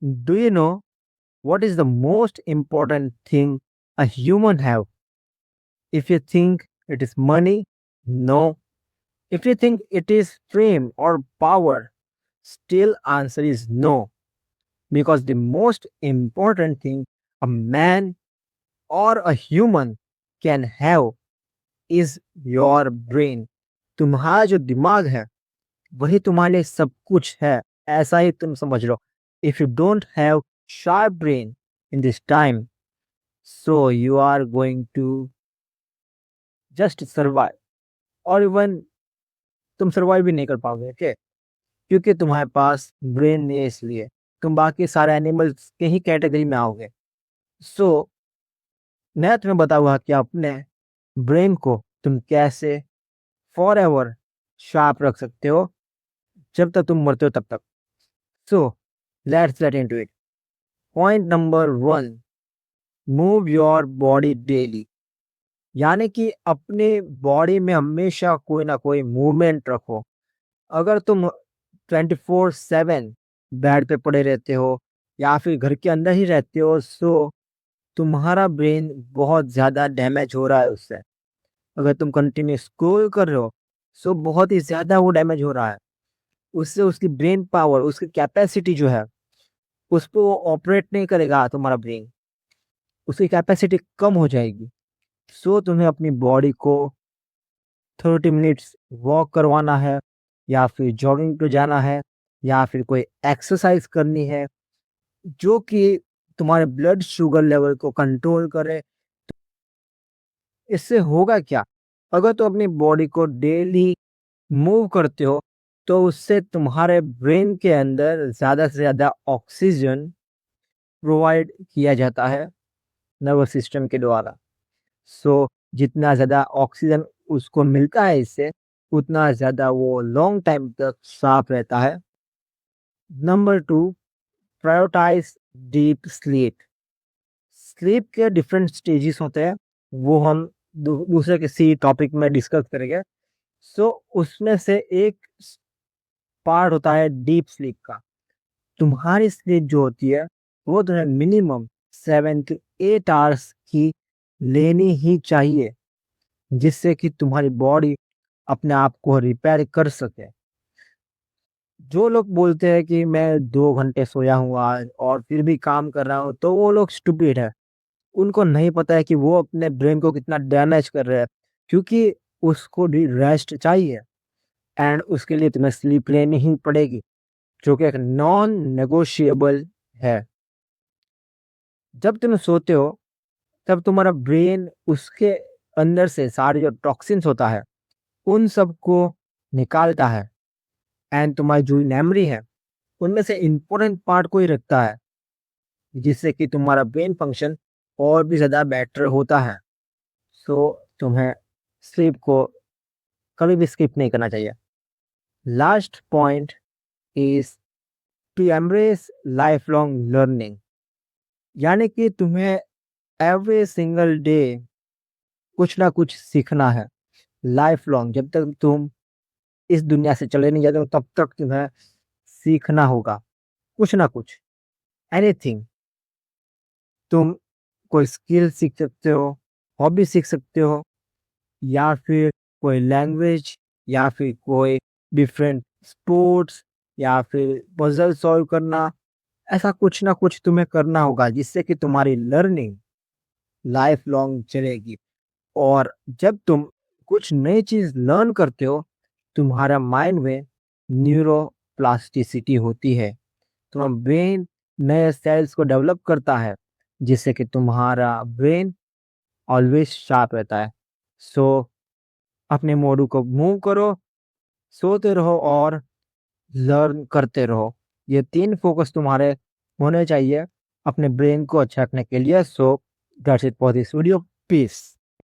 Do you know what is the most important thing a human have? If you think it is money, no. If you think it is fame or power, still answer is no. Because the most important thing a man or a human can have is your brain. तुम्हारा जो दिमाग है वही तुम्हारे लिए सब कुछ है, ऐसा ही तुम समझ लो. If you don't have sharp brain in this time, so you are going to just survive, और इवन तुम सर्वाइव भी नहीं कर पाओगे. ओके, क्योंकि तुम्हारे पास ब्रेन नहीं है, इसलिए तुम बाकी सारे एनिमल्स के ही कैटेगरी में आओगे. सो मैं तुम्हें बताऊंगा कि अपने ब्रेन को तुम कैसे फॉर एवर शार्प रख सकते हो, जब तक तुम मरते हो तब तक. So let's get into it. Point number 1, move your body daily. यानी कि अपने बॉडी में हमेशा कोई ना कोई मूवमेंट रखो. अगर तुम 24/7 बेड पे पड़े रहते हो या फिर घर के अंदर ही रहते हो, सो तुम्हारा ब्रेन बहुत ज़्यादा डैमेज हो रहा है उससे. अगर तुम कंटिन्यू स्क्रॉल कर रहे हो, सो बहुत ही ज़्यादा वो डैमेज हो रहा है. उससे उसकी ब्रेन पावर, उसकी कैपेसिटी जो है, उसको ऑपरेट नहीं करेगा तुम्हारा ब्रेन. उसकी कैपेसिटी कम हो जाएगी. सो तुम्हें अपनी बॉडी को 30 मिनट्स वॉक करवाना है, या फिर जॉगिंग पे जाना है, या फिर कोई एक्सरसाइज करनी है जो कि तुम्हारे ब्लड शुगर लेवल को कंट्रोल करे. इससे होगा क्या? अगर तुम अपनी बॉडी को डेली मूव करते हो, तो उससे तुम्हारे ब्रेन के अंदर ज़्यादा से ज़्यादा ऑक्सीजन प्रोवाइड किया जाता है नर्वस सिस्टम के द्वारा. सो जितना ज़्यादा ऑक्सीजन उसको मिलता है इससे, उतना ज़्यादा वो लॉन्ग टाइम तक साफ रहता है. Number 2, prioritize deep sleep. Sleep के डिफरेंट स्टेजेस होते हैं, वो हम दूसरे किसी टॉपिक में डिस्कस करेंगे. सो उसमें से एक पार्ट होता है डीप स्लीप का. तुम्हारी स्लीप जो होती है, वो तुम्हें मिनिमम 7 to 8 आवर्स की लेनी ही चाहिए, जिससे कि तुम्हारी बॉडी अपने आप को रिपेयर कर सके. जो लोग बोलते हैं कि मैं 2 घंटे सोया हूँ आज और फिर भी काम कर रहा हूँ, तो वो लोग स्टूपिड है. उनको नहीं पता है कि वो अपने ब्रेन को कितना डैमेज कर रहे हैं, क्योंकि उसको भी रेस्ट चाहिए. एंड उसके लिए तुम्हें स्लीप लेनी ही पड़ेगी, जो कि एक नॉन नेगोशिएबल है. जब तुम सोते हो, तब तुम्हारा ब्रेन उसके अंदर से सारे जो टॉक्सिन्स होता है, उन सब को निकालता है. एंड तुम्हारी जो मेमोरी है, उनमें से इम्पोर्टेंट पार्ट को ही रखता है, जिससे कि तुम्हारा ब्रेन फंक्शन और भी ज़्यादा बेटर होता है. सो तुम्हें स्लीप को कभी भी स्किप नहीं करना चाहिए. Last point is to embrace life long learning. यानी कि तुम्हें एवरी सिंगल डे कुछ ना कुछ सीखना है. लाइफ लॉन्ग, जब तक तुम इस दुनिया से चले नहीं जाते हो, तब तक तुम्हें सीखना होगा कुछ ना कुछ. एनीथिंग. तुम कोई स्किल सीख सकते हो, हॉबी सीख सकते हो, या फिर कोई लैंग्वेज, या फिर कोई डिफरेंट स्पोर्ट्स, या फिर पजल सॉल्व करना. ऐसा कुछ ना कुछ तुम्हें करना होगा, जिससे कि तुम्हारी लर्निंग लाइफ लॉन्ग चलेगी. और जब तुम कुछ नई चीज़ लर्न करते हो, तुम्हारा माइंड में न्यूरोप्लास्टिसिटी होती है. तुम्हारा ब्रेन नए सेल्स को डेवलप करता है, जिससे कि तुम्हारा ब्रेन ऑलवेज शार्प रहता है. सो अपने मोडू को मूव करो, सोते रहो और लर्न करते रहो. ये 3 फोकस तुम्हारे होने चाहिए अपने ब्रेन को अच्छा रखने के लिए. So that's it for this video. Piece.